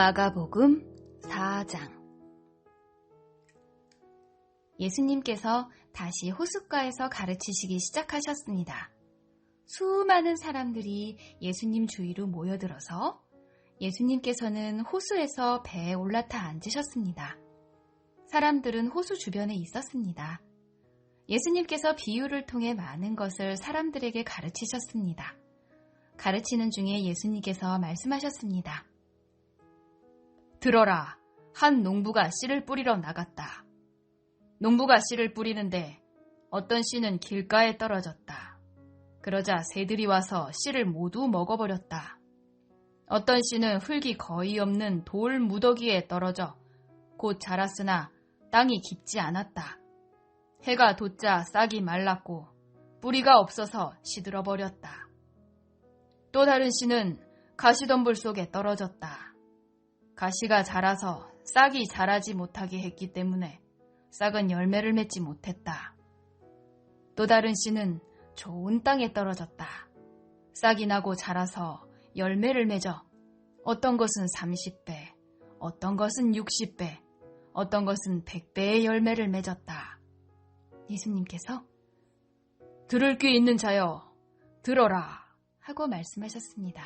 마가복음 4장. 예수님께서 다시 호숫가에서 가르치시기 시작하셨습니다. 수많은 사람들이 예수님 주위로 모여들어서 예수님께서는 호수에서 배에 올라타 앉으셨습니다. 사람들은 호수 주변에 있었습니다. 예수님께서 비유를 통해 많은 것을 사람들에게 가르치셨습니다. 가르치는 중에 예수님께서 말씀하셨습니다. 들어라, 한 농부가 씨를 뿌리러 나갔다. 농부가 씨를 뿌리는데 어떤 씨는 길가에 떨어졌다. 그러자 새들이 와서 씨를 모두 먹어버렸다. 어떤 씨는 흙이 거의 없는 돌 무더기에 떨어져 곧 자랐으나 땅이 깊지 않았다. 해가 돋자 싹이 말랐고 뿌리가 없어서 시들어버렸다. 또 다른 씨는 가시덤불 속에 떨어졌다. 가시가 자라서 싹이 자라지 못하게 했기 때문에 싹은 열매를 맺지 못했다. 또 다른 씨는 좋은 땅에 떨어졌다. 싹이 나고 자라서 열매를 맺어 어떤 것은 30배, 어떤 것은 60배, 어떤 것은 100배의 열매를 맺었다. 예수님께서 들을 귀 있는 자여, 들어라 하고 말씀하셨습니다.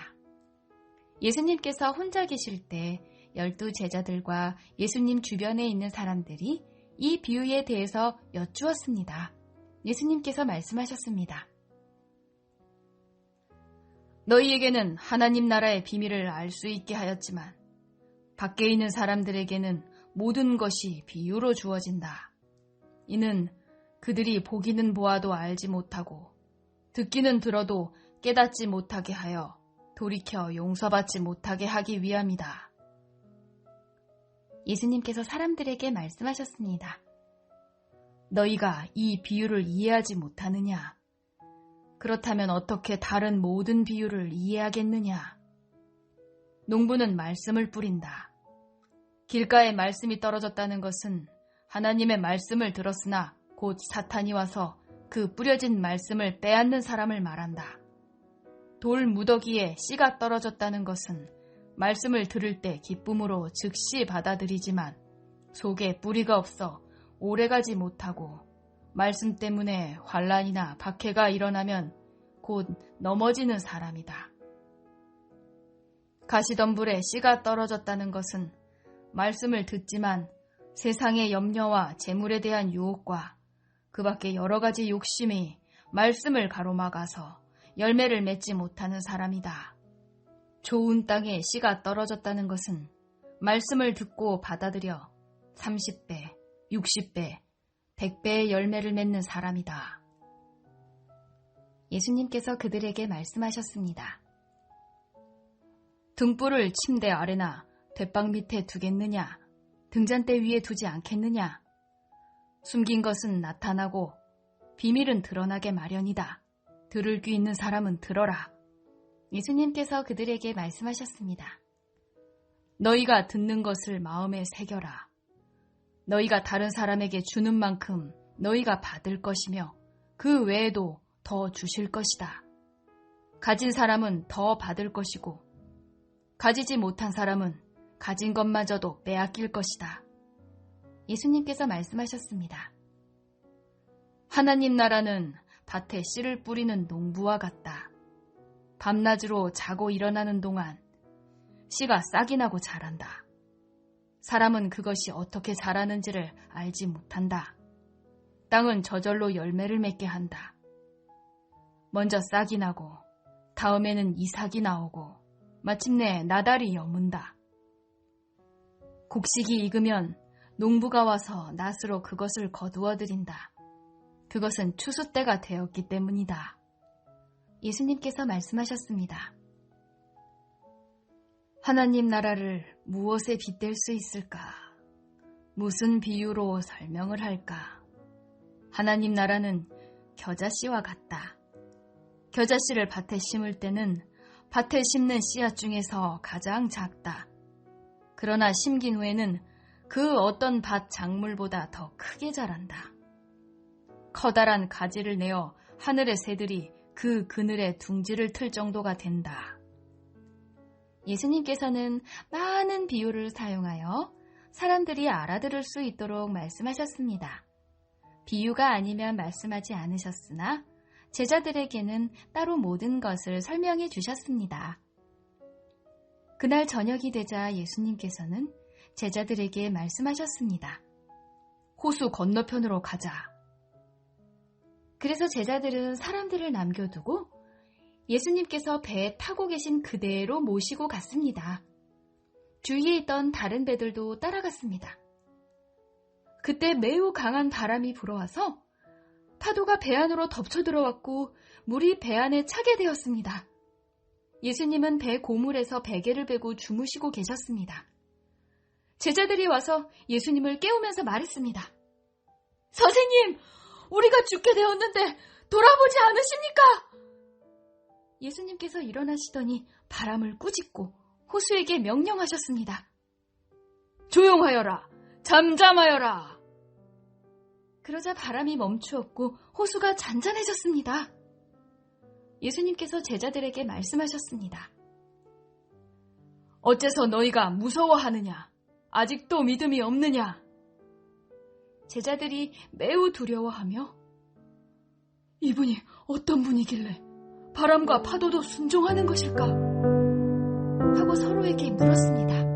예수님께서 혼자 계실 때 12 제자들과 예수님 주변에 있는 사람들이 이 비유에 대해서 여쭈었습니다. 예수님께서 말씀하셨습니다. 너희에게는 하나님 나라의 비밀을 알 수 있게 하였지만 밖에 있는 사람들에게는 모든 것이 비유로 주어진다. 이는 그들이 보기는 보아도 알지 못하고 듣기는 들어도 깨닫지 못하게 하여 돌이켜 용서받지 못하게 하기 위함이다. 예수님께서 사람들에게 말씀하셨습니다. 너희가 이 비유를 이해하지 못하느냐? 그렇다면 어떻게 다른 모든 비유를 이해하겠느냐? 농부는 말씀을 뿌린다. 길가에 말씀이 떨어졌다는 것은 하나님의 말씀을 들었으나 곧 사탄이 와서 그 뿌려진 말씀을 빼앗는 사람을 말한다. 돌 무더기에 씨가 떨어졌다는 것은 말씀을 들을 때 기쁨으로 즉시 받아들이지만 속에 뿌리가 없어 오래가지 못하고 말씀 때문에 환난이나 박해가 일어나면 곧 넘어지는 사람이다. 가시덤불에 씨가 떨어졌다는 것은 말씀을 듣지만 세상의 염려와 재물에 대한 유혹과 그 밖에 여러 가지 욕심이 말씀을 가로막아서 열매를 맺지 못하는 사람이다. 좋은 땅에 씨가 떨어졌다는 것은 말씀을 듣고 받아들여 30배, 60배, 100배의 열매를 맺는 사람이다. 예수님께서 그들에게 말씀하셨습니다. 등불을 침대 아래나 돛방 밑에 두겠느냐? 등잔대 위에 두지 않겠느냐? 숨긴 것은 나타나고 비밀은 드러나게 마련이다. 들을 귀 있는 사람은 들어라. 예수님께서 그들에게 말씀하셨습니다. 너희가 듣는 것을 마음에 새겨라. 너희가 다른 사람에게 주는 만큼 너희가 받을 것이며 그 외에도 더 주실 것이다. 가진 사람은 더 받을 것이고 가지지 못한 사람은 가진 것마저도 빼앗길 것이다. 예수님께서 말씀하셨습니다. 하나님 나라는 밭에 씨를 뿌리는 농부와 같다. 밤낮으로 자고 일어나는 동안 씨가 싹이 나고 자란다. 사람은 그것이 어떻게 자라는지를 알지 못한다. 땅은 저절로 열매를 맺게 한다. 먼저 싹이 나고 다음에는 이삭이 나오고 마침내 나달이 여문다. 곡식이 익으면 농부가 와서 낫으로 그것을 거두어들인다. 그것은 추수 때가 되었기 때문이다. 예수님께서 말씀하셨습니다. 하나님 나라를 무엇에 빗댈 수 있을까? 무슨 비유로 설명을 할까? 하나님 나라는 겨자씨와 같다. 겨자씨를 밭에 심을 때는 밭에 심는 씨앗 중에서 가장 작다. 그러나 심긴 후에는 그 어떤 밭 작물보다 더 크게 자란다. 커다란 가지를 내어 하늘의 새들이 그 그늘에 둥지를 틀 정도가 된다. 예수님께서는 많은 비유를 사용하여 사람들이 알아들을 수 있도록 말씀하셨습니다. 비유가 아니면 말씀하지 않으셨으나 제자들에게는 따로 모든 것을 설명해 주셨습니다. 그날 저녁이 되자 예수님께서는 제자들에게 말씀하셨습니다. 호수 건너편으로 가자. 그래서 제자들은 사람들을 남겨두고 예수님께서 배에 타고 계신 그대로 모시고 갔습니다. 주위에 있던 다른 배들도 따라갔습니다. 그때 매우 강한 바람이 불어와서 파도가 배 안으로 덮쳐 들어왔고 물이 배 안에 차게 되었습니다. 예수님은 배 고물에서 베개를 베고 주무시고 계셨습니다. 제자들이 와서 예수님을 깨우면서 말했습니다. 선생님, 우리가 죽게 되었는데 돌아보지 않으십니까? 예수님께서 일어나시더니 바람을 꾸짖고 호수에게 명령하셨습니다. 조용하여라! 잠잠하여라! 그러자 바람이 멈추었고 호수가 잔잔해졌습니다. 예수님께서 제자들에게 말씀하셨습니다. 어째서 너희가 무서워하느냐? 아직도 믿음이 없느냐? 제자들이 매우 두려워하며 이분이 어떤 분이길래 바람과 파도도 순종하는 것일까? 하고 서로에게 물었습니다.